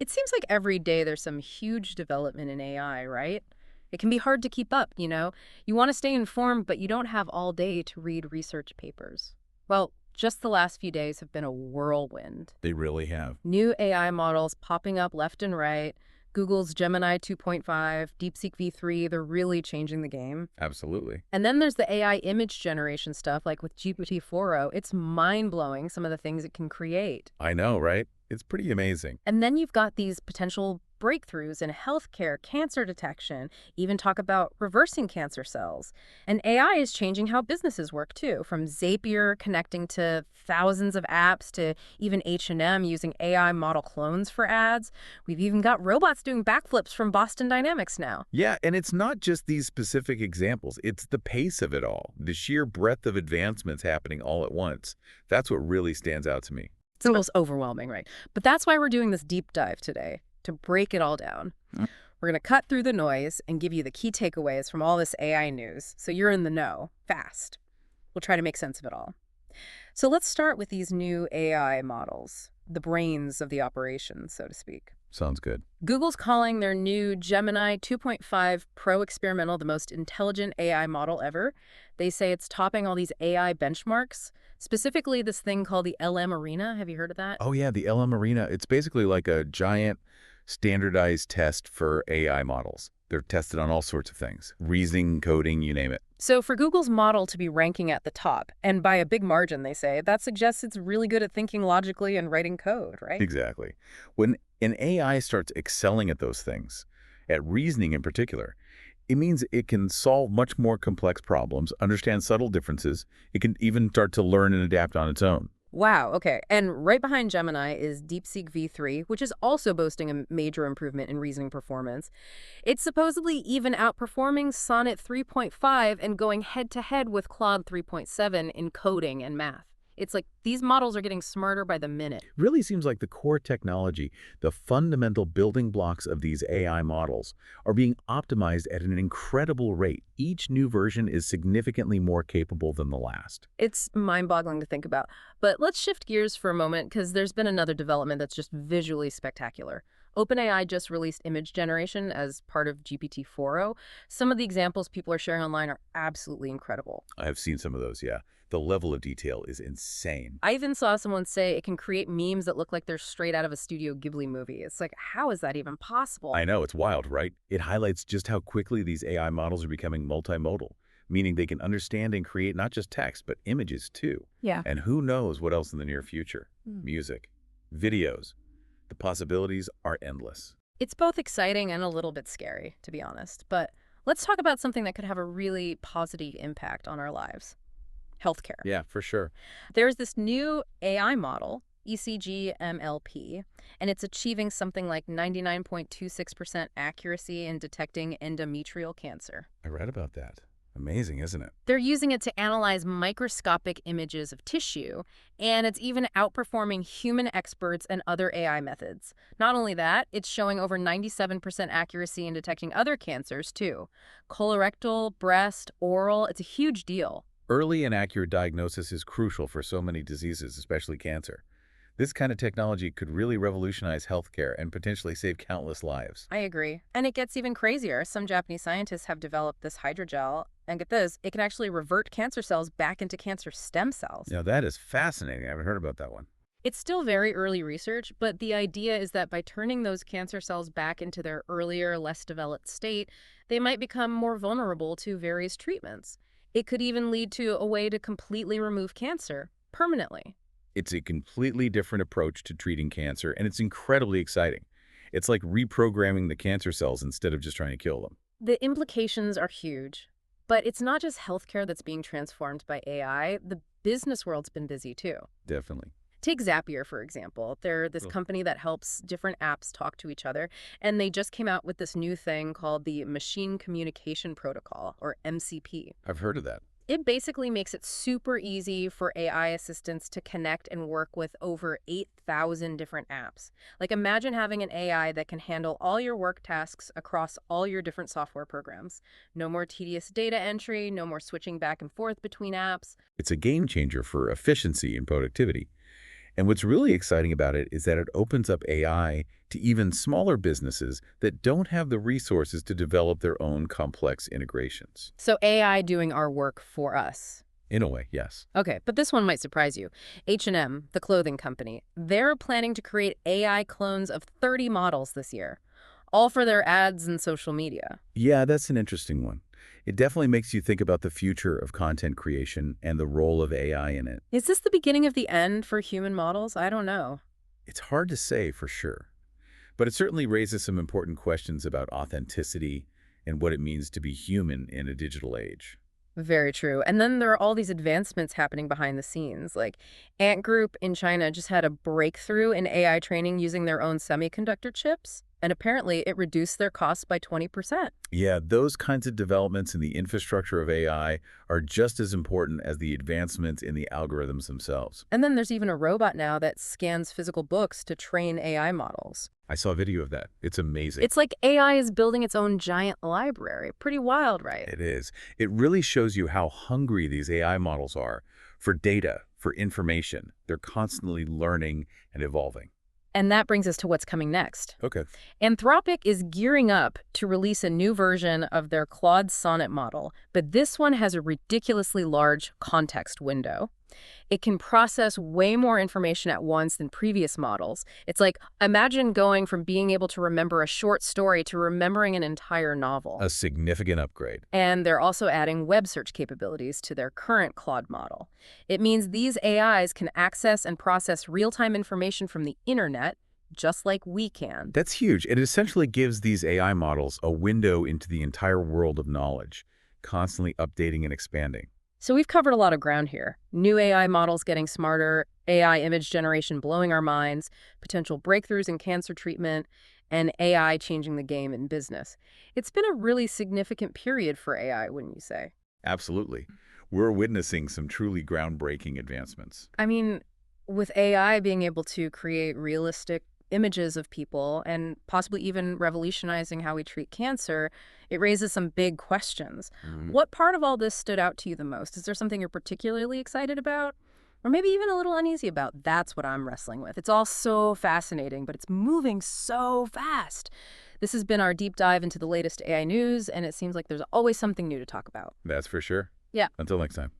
It seems like every day there's some huge development in AI, right? It can be hard to keep up, you know? You want to stay informed, but you don't have all day to read research papers. Well, just the last few days have been a whirlwind. They really have. New AI models popping up left and right. Google's Gemini 2.5, DeepSeek V3, they're really changing the game. Absolutely. And then there's the AI image generation stuff, like with GPT-4o. It's mind-blowing, some of the things it can create. I know, right? It's pretty amazing. And then you've got these potential breakthroughs in healthcare, cancer detection, even talk about reversing cancer cells. And AI is changing how businesses work too, from Zapier connecting to thousands of apps to even H&M using AI model clones for ads. We've even got robots doing backflips from Boston Dynamics now. Yeah, and it's not just these specific examples. It's the pace of it all, the sheer breadth of advancements happening all at once. That's what really stands out to me. It's almost overwhelming, right? But that's why we're doing this deep dive today, to break it all down. We're going to cut through the noise and give you the key takeaways from all this AI news, so you're in the know, fast. We'll try to make sense of it all. So let's start with these new AI models, the brains of the operation, so to speak. Sounds good. Google's calling their new Gemini 2.5 Pro experimental the most intelligent AI model ever. They say it's topping all these AI benchmarks, specifically this thing called the LM Arena. Have you heard of that? Oh yeah, the LM Arena. It's basically like a giant standardized test for AI models. They're tested on all sorts of things. Reasoning, coding, you name it. So for Google's model to be ranking at the top, and by a big margin, they say, that suggests it's really good at thinking logically and writing code, right? Exactly. When an AI starts excelling at those things, at reasoning in particular, it means it can solve much more complex problems, understand subtle differences. It can even start to learn and adapt on its own. Wow, okay. And right behind Gemini is DeepSeek V3, which is also boasting a major improvement in reasoning performance. It's supposedly even outperforming Sonnet 3.5 and going head-to-head with Claude 3.7 in coding and math. It's like these models are getting smarter by the minute. Really seems like the core technology, the fundamental building blocks of these AI models, are being optimized at an incredible rate. Each new version is significantly more capable than the last. It's mind-boggling to think about. But let's shift gears for a moment because there's been another development that's just visually spectacular. OpenAI just released image generation as part of GPT-4o. Some of the examples people are sharing online are absolutely incredible. I have seen some of those, yeah. The level of detail is insane. I even saw someone say it can create memes that look like they're straight out of a Studio Ghibli movie. It's like, how is that even possible? I know, it's wild, right? It highlights just how quickly these AI models are becoming multimodal, meaning they can understand and create not just text, but images too. Yeah. And who knows what else in the near future? Music, videos. The possibilities are endless. It's both exciting and a little bit scary, to be honest. But let's talk about something that could have a really positive impact on our lives. Healthcare. Yeah, for sure. There's this new AI model, ECgMLP, and it's achieving something like 99.26% accuracy in detecting endometrial cancer. I read about that. Amazing, isn't it? They're using it to analyze microscopic images of tissue, and it's even outperforming human experts and other AI methods. Not only that, it's showing over 97% accuracy in detecting other cancers, too. Colorectal, breast, oral, it's a huge deal. Early and accurate diagnosis is crucial for so many diseases, especially cancer. This kind of technology could really revolutionize healthcare and potentially save countless lives. I agree. And it gets even crazier. Some Japanese scientists have developed this hydrogel, and get this, it can actually revert cancer cells back into cancer stem cells. Now that is fascinating. I haven't heard about that one. It's still very early research, but the idea is that by turning those cancer cells back into their earlier, less developed state, they might become more vulnerable to various treatments. It could even lead to a way to completely remove cancer permanently. It's a completely different approach to treating cancer, and it's incredibly exciting. It's like reprogramming the cancer cells instead of just trying to kill them. The implications are huge, but it's not just healthcare that's being transformed by AI. The business world's been busy too. Definitely. Take Zapier, for example. They're this company that helps different apps talk to each other, and they just came out with this new thing called the Machine Communication Protocol, or MCP. I've heard of that. It basically makes it super easy for AI assistants to connect and work with over 8,000 different apps. Like, imagine having an AI that can handle all your work tasks across all your different software programs. No more tedious data entry, no more switching back and forth between apps. It's a game changer for efficiency and productivity. And what's really exciting about it is that it opens up AI to even smaller businesses that don't have the resources to develop their own complex integrations. So AI doing our work for us. In a way, yes. Okay, but this one might surprise you. H&M, the clothing company, they're planning to create AI clones of 30 models this year, all for their ads and social media. Yeah, that's an interesting one. It definitely makes you think about the future of content creation and the role of AI in it. Is this the beginning of the end for human models? I don't know. It's hard to say for sure, but it certainly raises some important questions about authenticity and what it means to be human in a digital age. Very true. And then there are all these advancements happening behind the scenes. Like Ant Group in China just had a breakthrough in AI training using their own semiconductor chips. And apparently it reduced their costs by 20%. Yeah, those kinds of developments in the infrastructure of AI are just as important as the advancements in the algorithms themselves. And then there's even a robot now that scans physical books to train AI models. I saw a video of that. It's amazing. It's like AI is building its own giant library. Pretty wild, right? It is. It really shows you how hungry these AI models are for data, for information. They're constantly learning and evolving. And that brings us to what's coming next. Okay. Anthropic is gearing up to release a new version of their Claude Sonnet model, but this one has a ridiculously large context window. It can process way more information at once than previous models. It's like, imagine going from being able to remember a short story to remembering an entire novel. A significant upgrade. And they're also adding web search capabilities to their current Claude model. It means these AIs can access and process real-time information from the internet, just like we can. That's huge. It essentially gives these AI models a window into the entire world of knowledge, constantly updating and expanding. So we've covered a lot of ground here. New AI models getting smarter, AI image generation blowing our minds, potential breakthroughs in cancer treatment, and AI changing the game in business. It's been a really significant period for AI, wouldn't you say? Absolutely. We're witnessing some truly groundbreaking advancements. I mean, with AI being able to create realistic images of people and possibly even revolutionizing how we treat cancer, it raises some big questions. What part of all this stood out to you the most? Is there something you're particularly excited about? Or maybe even a little uneasy about? That's what I'm wrestling with. It's all so fascinating, but it's moving so fast. This has been our deep dive into the latest AI news, and it seems like there's always something new to talk about. That's for sure. Yeah. Until next time.